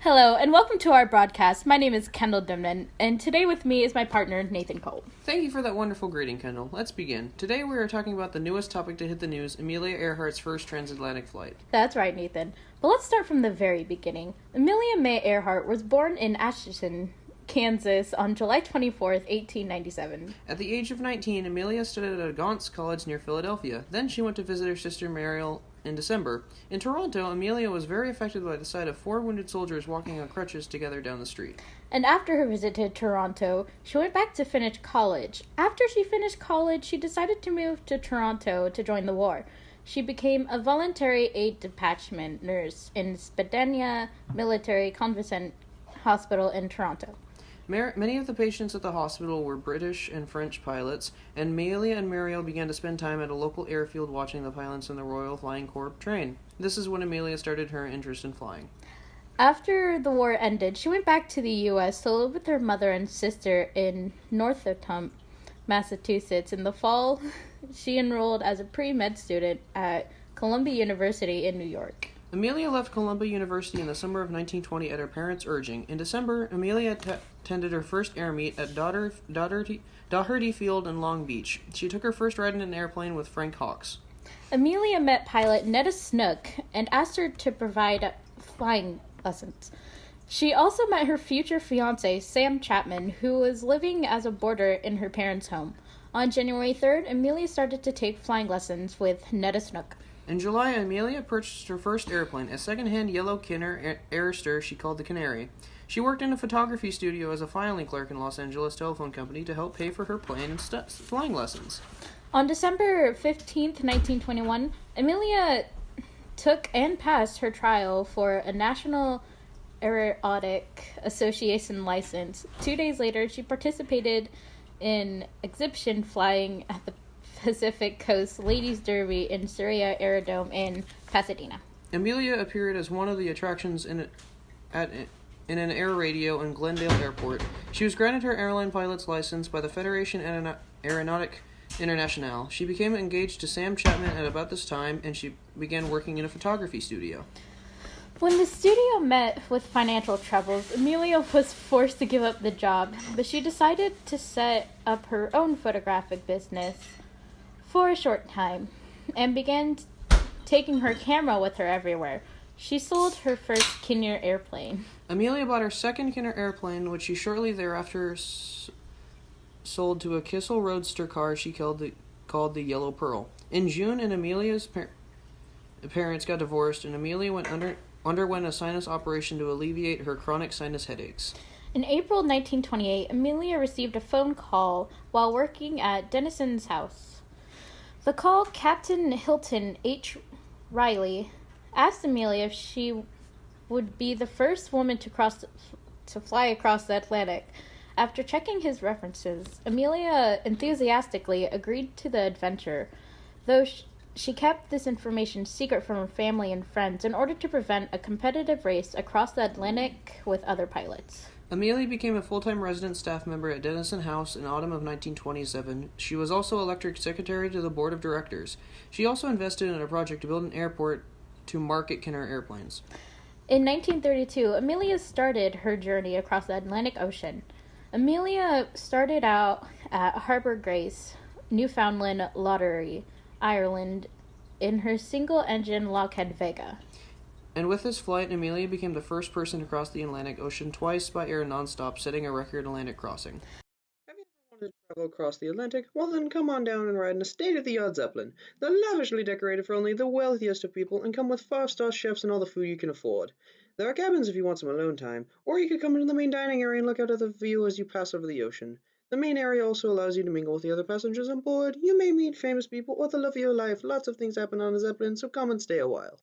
Hello, and welcome to our broadcast. My name is Kendall Dimnan, and today with me is my partner, Nathan Cole. Thank you for that wonderful greeting, Kendall. Let's begin. Today we are talking about the newest topic to hit the news, Amelia Earhart's first transatlantic flight. That's right, Nathan. But let's start from the very beginning. Amelia May Earhart was born in Atchison, Kansas on July 24th, 1897. At the age of 19, Amelia studied at Gaunt's College near Philadelphia. Then she went to visit her sister Mariel in December. In Toronto, Amelia was very affected by the sight of 4 wounded soldiers walking on crutches together down the street. And after her visit to Toronto, she went back to finish college. After she finished college, she decided to move to Toronto to join the war. She became a voluntary aid detachment nurse in Spadina Military Convalescent Hospital in Toronto. Many of the patients at the hospital were British and French pilots, and Amelia and Mariel began to spend time at a local airfield watching the pilots in the Royal Flying Corps train. This is when Amelia started her interest in flying. After the war ended, she went back to the U.S. to live with her mother and sister in Northampton, Massachusetts. In the fall, she enrolled as a pre-med student at Columbia University in New York. Amelia left Columbia University in the summer of 1920 at her parents' urging. In December, Amelia attended her first air meet at Doherty Field in Long Beach. She took her first ride in an airplane with Frank Hawks. Amelia met pilot Netta Snook and asked her to provide flying lessons. She also met her future fiancé, Sam Chapman, who was living as a boarder in her parents' home. On January 3rd, Amelia started to take flying lessons with Netta Snook. In July, Amelia purchased her first airplane, a second-hand yellow Kinner Airster she called the Canary. She worked in a photography studio as a filing clerk in Los Angeles Telephone Company to help pay for her plane and flying lessons. On December 15th, 1921, Amelia took and passed her trial for a National Aeronautic Association license. 2 days later, she participated in exhibition flying at the Pacific Coast Ladies Derby in Surrey Aerodrome in Pasadena. Amelia appeared as one of the attractions in an air radio in Glendale Airport. She was granted her airline pilot's license by the Fédération Aéronautique Internationale. She became engaged to Sam Chapman at about this time, and she began working in a photography studio. When the studio met with financial troubles, Amelia was forced to give up the job, but she decided to set up her own photographic business for a short time and began taking her camera with her everywhere. She sold her first Kinner airplane. Amelia bought her second Kinner airplane, which she shortly thereafter sold to a Kissel Roadster car she called the Yellow Pearl. In June, Amelia's parents got divorced, and Amelia underwent a sinus operation to alleviate her chronic sinus headaches. In April 1928, Amelia received a phone call while working at Denison's house. The call, Captain Hilton H. Riley asked Amelia if she would be the first woman to fly across the Atlantic. After checking his references, Amelia enthusiastically agreed to the adventure, though she kept this information secret from her family and friends in order to prevent a competitive race across the Atlantic with other pilots. Amelia became a full-time resident staff member at Denison House in autumn of 1927. She was also elected secretary to the board of directors. She also invested in a project to build an airport to market Kinner airplanes. In 1932, Amelia started her journey across the Atlantic Ocean. Amelia started out at Harbour Grace, Newfoundland Lottery, Ireland, in her single-engine Lockheed Vega. And with this flight, Amelia became the first person to cross the Atlantic Ocean twice by air nonstop, setting a record Atlantic crossing. Have you ever wanted to travel across the Atlantic? Well then, come on down and ride in a state-of-the-art Zeppelin. They're lavishly decorated for only the wealthiest of people and come with 5-star chefs and all the food you can afford. There are cabins if you want some alone time, or you could come into the main dining area and look out at the view as you pass over the ocean. The main area also allows you to mingle with the other passengers on board. You may meet famous people or the love of your life. Lots of things happen on a Zeppelin, so come and stay a while.